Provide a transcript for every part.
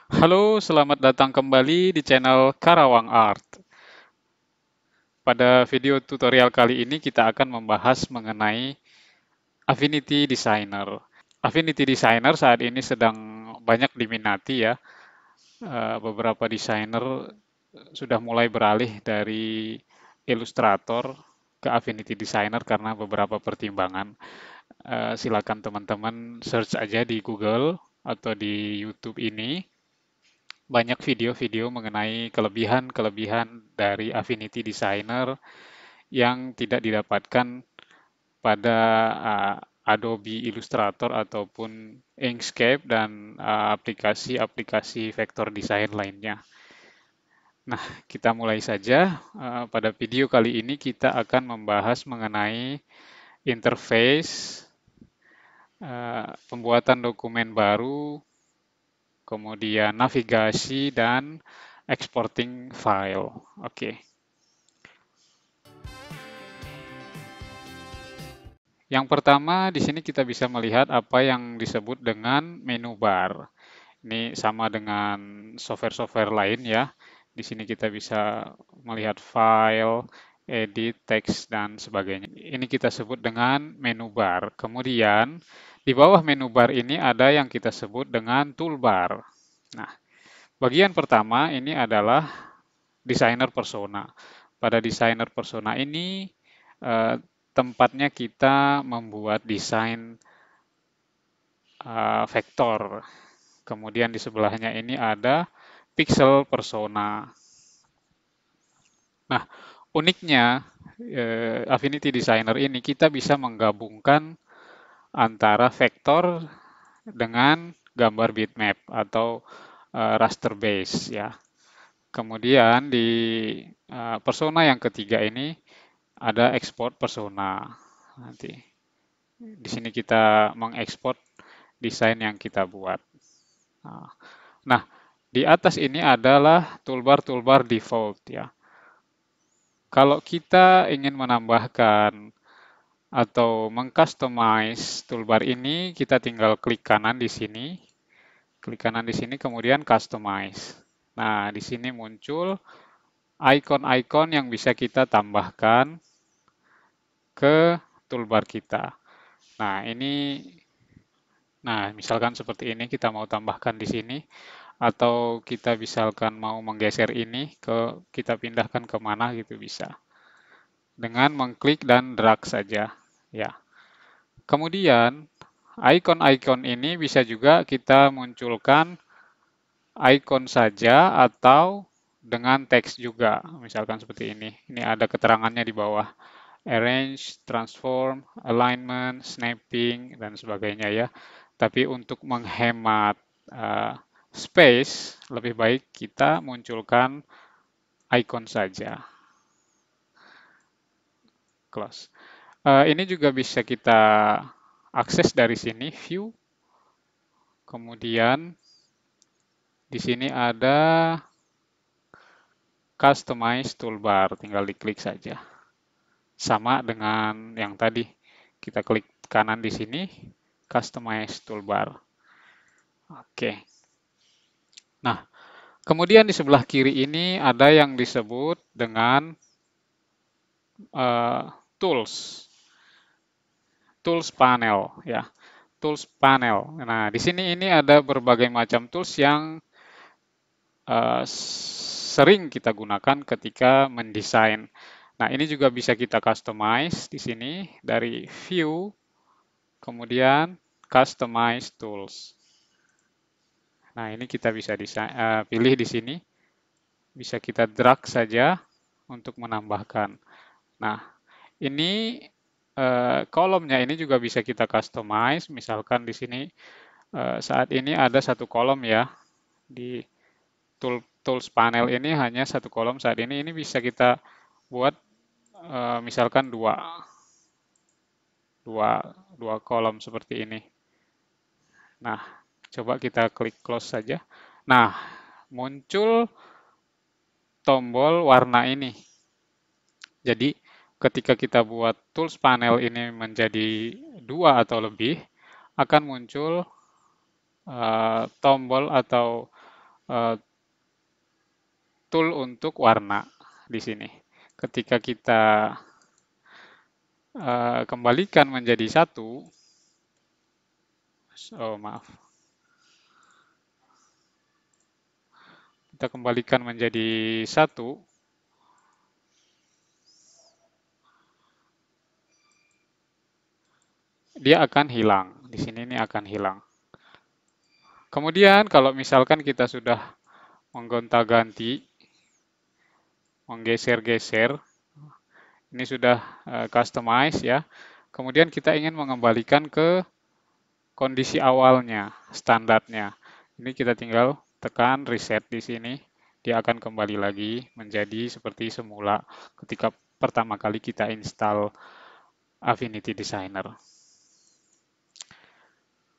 Halo, selamat datang kembali di channel Karawang Art. Pada video tutorial kali ini kita akan membahas mengenai Affinity Designer. Affinity Designer saat ini sedang banyak diminati ya. Beberapa desainer sudah mulai beralih dari Illustrator ke Affinity Designer karena beberapa pertimbangan. Silakan teman-teman search aja di Google atau di YouTube ini banyak video-video mengenai kelebihan-kelebihan dari Affinity Designer yang tidak didapatkan pada Adobe Illustrator ataupun Inkscape dan aplikasi-aplikasi vektor desain lainnya. Nah, kita mulai saja. Pada video kali ini kita akan membahas mengenai interface, pembuatan dokumen baru, kemudian navigasi dan exporting file. Oke. Yang pertama, di sini kita bisa melihat apa yang disebut dengan menu bar. Ini sama dengan software-software lain ya. Di sini kita bisa melihat file, edit, teks, dan sebagainya. Ini kita sebut dengan menu bar. Kemudian, di bawah menu bar ini ada yang kita sebut dengan toolbar. Nah, bagian pertama ini adalah desainer persona. Pada desainer persona ini, eh, tempatnya kita membuat desain vektor. Kemudian di sebelahnya ini ada pixel persona. Nah, uniknya Affinity Designer ini kita bisa menggabungkan antara vektor dengan gambar bitmap atau raster base ya. Kemudian di persona yang ketiga ini ada export persona. Nanti di sini kita mengekspor desain yang kita buat. Nah, di atas ini adalah toolbar-toolbar default ya. Kalau kita ingin menambahkan atau mengcustomize toolbar ini, kita tinggal klik kanan di sini, kemudian customize. Nah, di sini muncul icon-icon yang bisa kita tambahkan ke toolbar kita. Nah, misalkan seperti ini kita mau tambahkan di sini, atau kita misalkan mau menggeser ini kita pindahkan kemana gitu bisa. Dengan mengklik dan drag saja, ya. Kemudian, icon-icon ini bisa juga kita munculkan icon saja atau dengan teks juga, misalkan seperti ini. Ini ada keterangannya di bawah. Arrange, transform, alignment, snapping, dan sebagainya ya. Tapi untuk menghemat space, lebih baik kita munculkan icon saja. Close. Ini juga bisa kita akses dari sini, view. Kemudian di sini ada customize toolbar, tinggal diklik saja. Sama dengan yang tadi, kita klik kanan di sini, customize toolbar. Oke. Nah, kemudian di sebelah kiri ini ada yang disebut dengan tools, tools panel ya, tools panel. Nah, di sini ini ada berbagai macam tools yang sering kita gunakan ketika mendesain. Nah, ini juga bisa kita customize di sini dari view, kemudian customize tools. Nah, ini kita bisa pilih di sini, bisa kita drag saja untuk menambahkan. Nah, ini kolomnya ini juga bisa kita customize. Misalkan di sini saat ini ada satu kolom ya di tools panel ini hanya satu kolom saat ini. Ini bisa kita buat misalkan dua kolom seperti ini. Nah, coba kita klik close saja. Nah, muncul tombol warna ini. Jadi, ketika kita buat tools panel ini menjadi dua atau lebih, akan muncul tombol atau eh, tool untuk warna di sini. Ketika kita kembalikan menjadi satu, oh maaf, kita kembalikan menjadi satu, dia akan hilang. Di sini ini akan hilang. Kemudian kalau misalkan kita sudah menggonta-ganti, menggeser-geser, ini sudah customize ya. Kemudian kita ingin mengembalikan ke kondisi awalnya, standarnya. Ini kita tinggal tekan reset di sini. Dia akan kembali lagi menjadi seperti semula ketika pertama kali kita install Affinity Designer.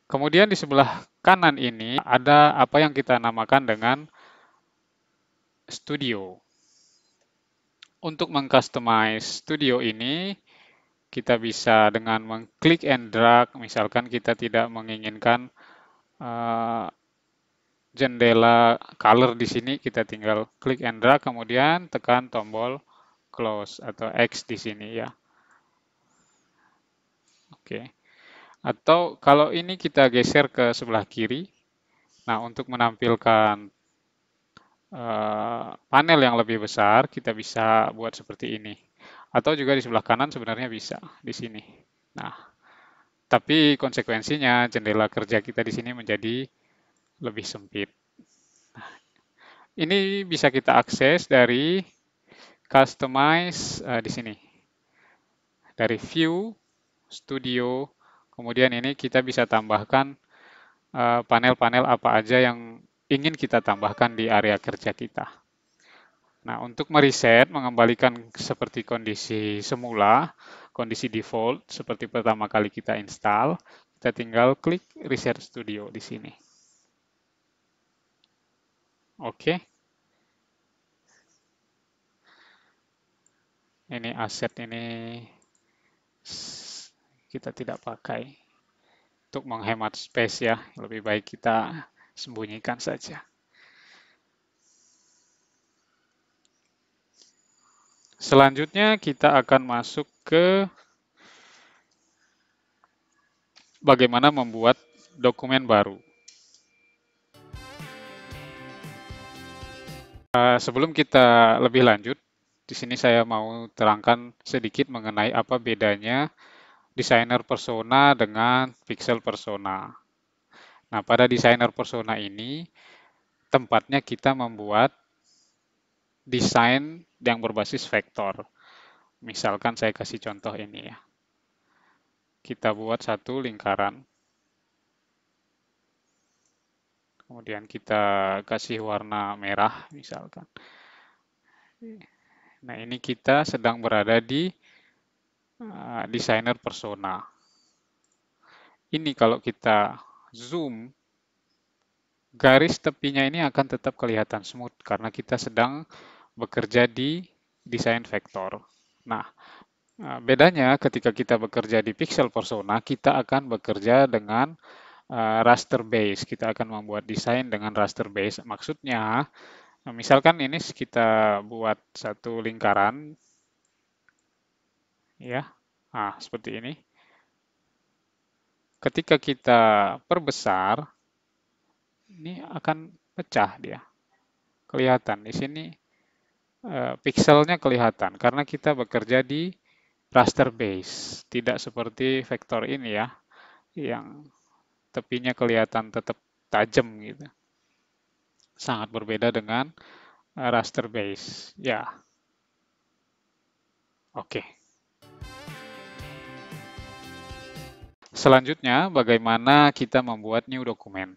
Kemudian di sebelah kanan ini ada apa yang kita namakan dengan Studio. Untuk mengcustomize Studio ini, kita bisa dengan mengklik and drag, misalkan kita tidak menginginkan jendela color di sini, kita tinggal klik and drag, kemudian tekan tombol close atau X di sini ya. Oke. Atau kalau ini kita geser ke sebelah kiri, nah untuk menampilkan panel yang lebih besar, kita bisa buat seperti ini. Atau juga di sebelah kanan sebenarnya bisa di sini. Nah, tapi konsekuensinya jendela kerja kita di sini menjadi lebih sempit. Ini bisa kita akses dari customize di sini. Dari view, studio, kemudian ini kita bisa tambahkan panel-panel apa aja yang ingin kita tambahkan di area kerja kita. Nah, untuk mereset, mengembalikan seperti kondisi semula, kondisi default, seperti pertama kali kita install, kita tinggal klik Reset Studio di sini. Oke. Ini aset ini kita tidak pakai. Untuk menghemat space ya, lebih baik kita sembunyikan saja. Selanjutnya kita akan masuk ke bagaimana membuat dokumen baru. Sebelum kita lebih lanjut, di sini saya mau terangkan sedikit mengenai apa bedanya desainer persona dengan pixel persona. Nah, pada desainer persona ini tempatnya kita membuat desain yang berbasis vektor. Misalkan saya kasih contoh ini ya. Kita buat satu lingkaran. Kemudian kita kasih warna merah misalkan. Nah, ini kita sedang berada di desainer persona. Ini kalau kita zoom, garis tepinya ini akan tetap kelihatan smooth karena kita sedang bekerja di desain vektor. Nah, bedanya ketika kita bekerja di pixel persona, kita akan bekerja dengan raster base. Kita akan membuat desain dengan raster base. Maksudnya, misalkan ini kita buat satu lingkaran, ya, seperti ini. Ketika kita perbesar, ini akan pecah dia. Kelihatan di sini pikselnya kelihatan karena kita bekerja di raster base, tidak seperti vektor ini ya, yang tepinya kelihatan tetap tajam gitu. Sangat berbeda dengan raster base. Ya, oke. Selanjutnya, bagaimana kita membuat new document?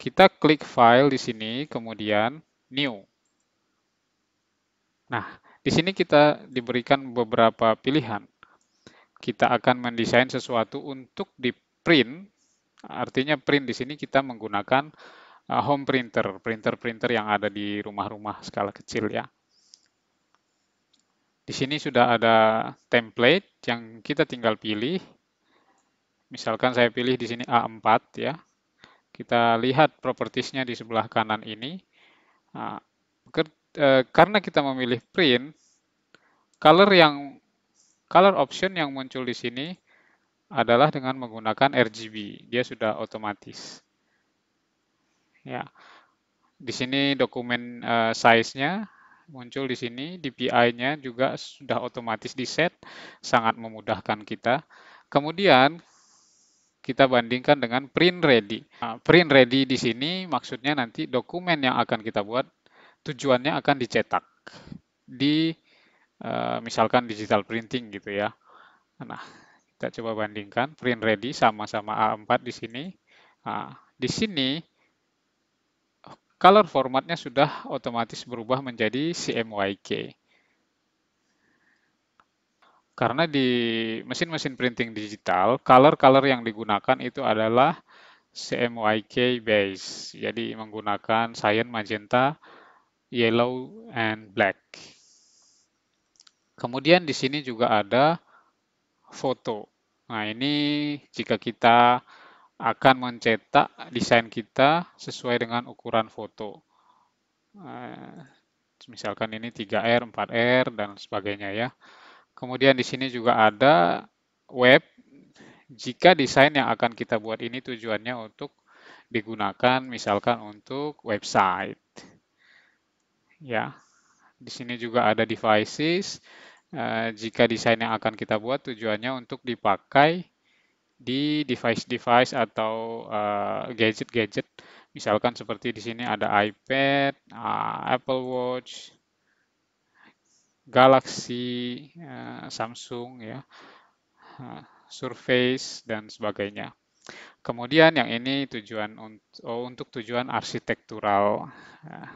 Kita klik file di sini, kemudian new. Nah, di sini kita diberikan beberapa pilihan. Kita akan mendesain sesuatu untuk di print. Artinya print di sini kita menggunakan home printer, printer-printer yang ada di rumah-rumah skala kecil ya. Di sini sudah ada template yang kita tinggal pilih. Misalkan saya pilih di sini A4 ya. Kita lihat propertiesnya di sebelah kanan ini. Nah, karena kita memilih print, color option yang muncul di sini adalah dengan menggunakan RGB. Dia sudah otomatis. Ya, di sini dokumen size-nya muncul di sini, DPI-nya juga sudah otomatis di-set, sangat memudahkan kita. Kemudian kita bandingkan dengan print ready. Nah, print ready di sini maksudnya nanti dokumen yang akan kita buat tujuannya akan dicetak di misalkan digital printing gitu ya. Nah, kita coba bandingkan print ready sama-sama A4 di sini. Nah, di sini color formatnya sudah otomatis berubah menjadi CMYK. Karena di mesin-mesin printing digital, color-color yang digunakan itu adalah CMYK base. Jadi menggunakan cyan, magenta, yellow, and black. Kemudian di sini juga ada foto. Nah, ini jika kita akan mencetak desain kita sesuai dengan ukuran foto. Misalkan ini 3R, 4R, dan sebagainya ya. Kemudian di sini juga ada web. Jika desain yang akan kita buat ini tujuannya untuk digunakan misalkan untuk website. Ya, di sini juga ada devices. Jika desain yang akan kita buat tujuannya untuk dipakai di device-device atau gadget-gadget. Misalkan seperti di sini ada iPad, Apple Watch, Galaxy, Samsung ya, Surface dan sebagainya. Kemudian yang ini tujuan untuk tujuan arsitektural. Nah,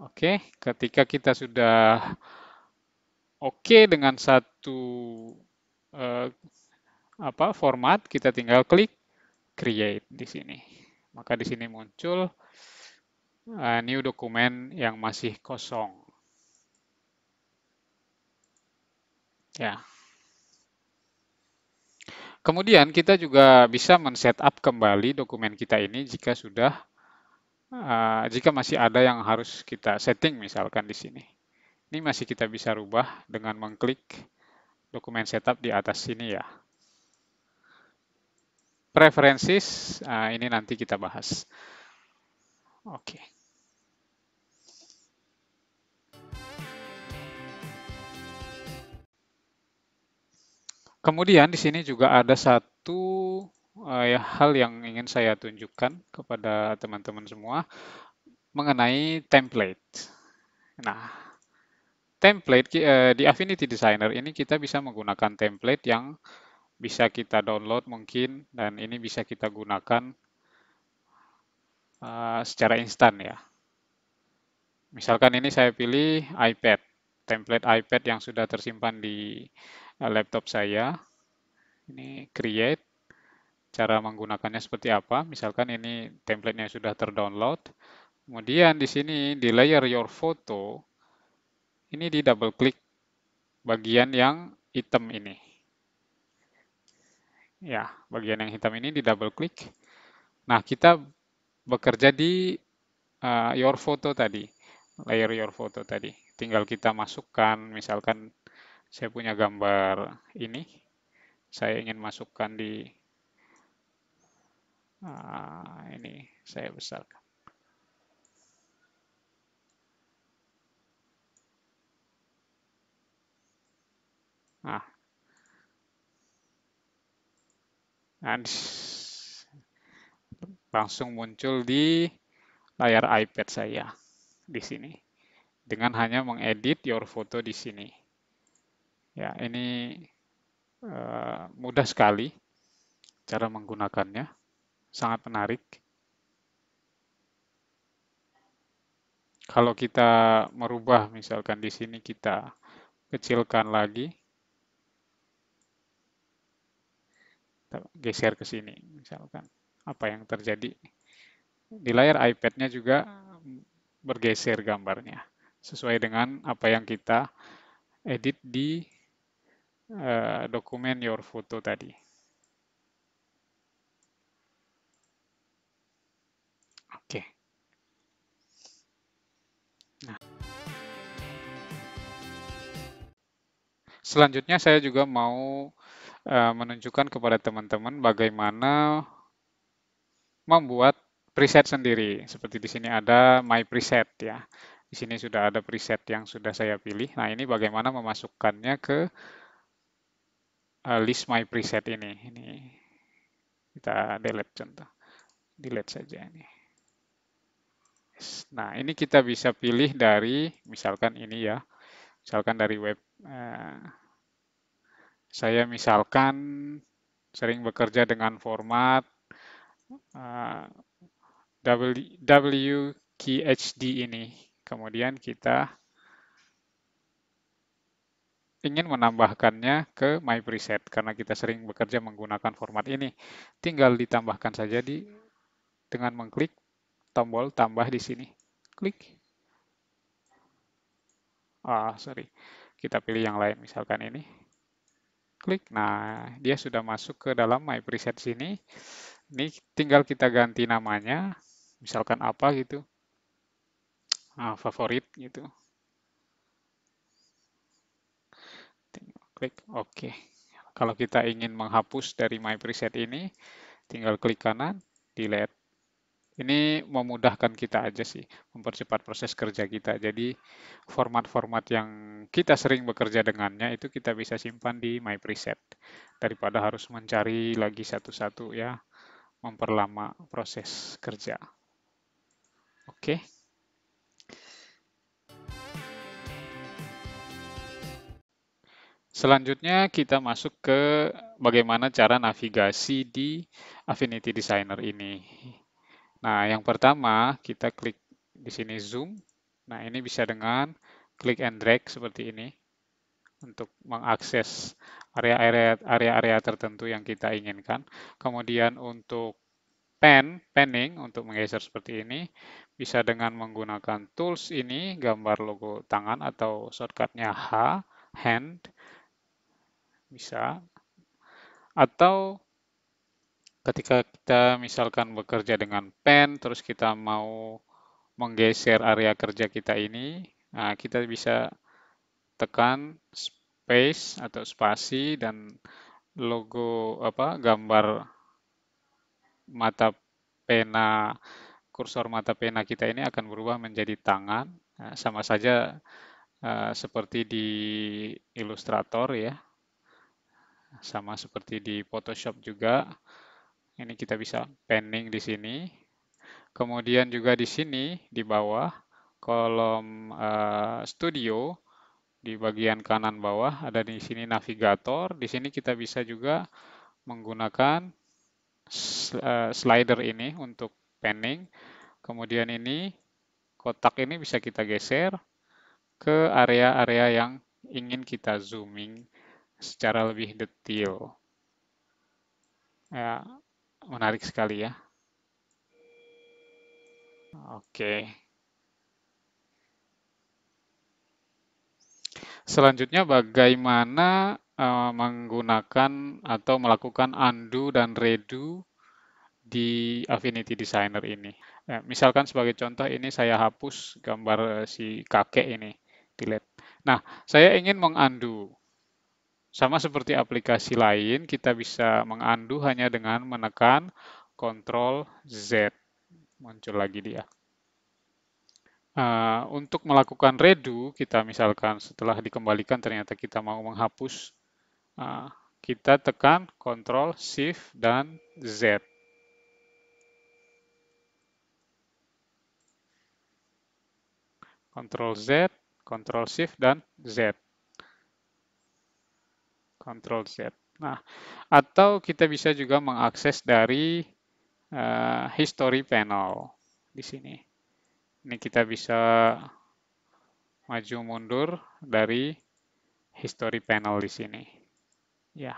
oke, ketika kita sudah oke dengan satu eh, format, kita tinggal klik create di sini. Maka di sini muncul new dokumen yang masih kosong. Ya. Kemudian kita juga bisa men-setup kembali dokumen kita ini jika masih ada yang harus kita setting misalkan di sini. Ini masih kita bisa rubah dengan mengklik dokumen setup di atas sini ya. Preferences, ini nanti kita bahas. Oke. Kemudian di sini juga ada satu hal yang ingin saya tunjukkan kepada teman-teman semua mengenai template. Nah, template di Affinity Designer ini kita bisa menggunakan template yang bisa kita download mungkin dan ini bisa kita gunakan secara instan ya. Misalkan ini saya pilih iPad, template iPad yang sudah tersimpan di laptop saya. Ini create, cara menggunakannya seperti apa. Misalkan ini template-nya sudah terdownload. Kemudian di sini di layer your photo, ini di double klik bagian yang hitam ini. Ya, bagian yang hitam ini di double klik. Nah, kita bekerja di your photo tadi, layer your photo tadi. Tinggal kita masukkan, misalkan saya punya gambar ini, saya ingin masukkan di ini, saya besarkan. Nah, langsung muncul di layar iPad saya di sini dengan hanya mengedit your photo di sini. Ya, ini mudah sekali cara menggunakannya, sangat menarik. Kalau kita merubah, misalkan di sini kita kecilkan lagi, kita geser ke sini, misalkan apa yang terjadi di layar iPad-nya juga bergeser gambarnya sesuai dengan apa yang kita edit di dokumen your photo tadi. Oke. Nah, selanjutnya saya juga mau menunjukkan kepada teman-teman bagaimana membuat preset sendiri. Seperti di sini ada My Preset ya. Di sini sudah ada preset yang sudah saya pilih. Nah, ini bagaimana memasukkannya ke list My Preset ini. Ini kita delete contoh. Delete saja ini. Nah, ini kita bisa pilih dari misalkan ini ya. Misalkan dari web saya misalkan sering bekerja dengan format WQHD ini. Kemudian kita ingin menambahkannya ke My Preset karena kita sering bekerja menggunakan format ini. Tinggal ditambahkan saja dengan mengklik tombol tambah di sini. Klik. Sorry. Kita pilih yang lain misalkan ini. Klik. Nah, dia sudah masuk ke dalam My Preset sini. Ini tinggal kita ganti namanya. Misalkan apa gitu. Favorit gitu. Klik OK. Kalau kita ingin menghapus dari My Preset ini, tinggal klik kanan, delete. Ini memudahkan kita aja sih, mempercepat proses kerja kita. Jadi format-format yang kita sering bekerja dengannya itu kita bisa simpan di My Preset. Daripada harus mencari lagi satu-satu ya, memperlama proses kerja. Oke. Selanjutnya kita masuk ke bagaimana cara navigasi di Affinity Designer ini. Nah, yang pertama kita klik di sini zoom. Nah, ini bisa dengan klik and drag seperti ini untuk mengakses area-area tertentu yang kita inginkan. Kemudian untuk panning untuk menggeser seperti ini bisa dengan menggunakan tools ini, gambar logo tangan atau shortcutnya H, hand, bisa. Atau ketika kita misalkan bekerja dengan pen, terus kita mau menggeser area kerja kita ini, nah kita bisa tekan space atau spasi dan logo gambar mata pena, kursor mata pena kita ini akan berubah menjadi tangan. Nah, sama saja seperti di Illustrator ya, sama seperti di Photoshop juga. Ini kita bisa panning di sini. Kemudian juga di sini di bawah kolom studio di bagian kanan bawah ada di sini navigator. Di sini kita bisa juga menggunakan slider ini untuk panning. Kemudian ini kotak ini bisa kita geser ke area-area yang ingin kita zooming secara lebih detail. Ya, menarik sekali ya. Oke. Selanjutnya bagaimana menggunakan atau melakukan undo dan redo di Affinity Designer ini. Misalkan sebagai contoh ini saya hapus gambar si kakek ini, delete. Nah, saya ingin mengundo. Sama seperti aplikasi lain, kita bisa mengundo hanya dengan menekan Ctrl Z. Muncul lagi dia. Untuk melakukan redo, kita misalkan setelah dikembalikan ternyata kita mau menghapus, kita tekan Ctrl, Shift, dan Z. Ctrl Z, Ctrl Shift, dan Z. Ctrl Z. Nah, atau kita bisa juga mengakses dari History Panel di sini. Ini kita bisa maju mundur dari History Panel di sini. Ya.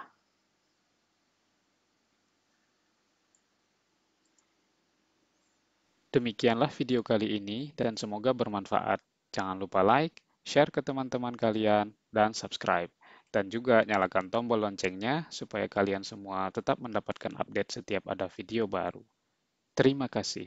Demikianlah video kali ini dan semoga bermanfaat. Jangan lupa like, share ke teman-teman kalian, dan subscribe. Dan juga nyalakan tombol loncengnya supaya kalian semua tetap mendapatkan update setiap ada video baru. Terima kasih.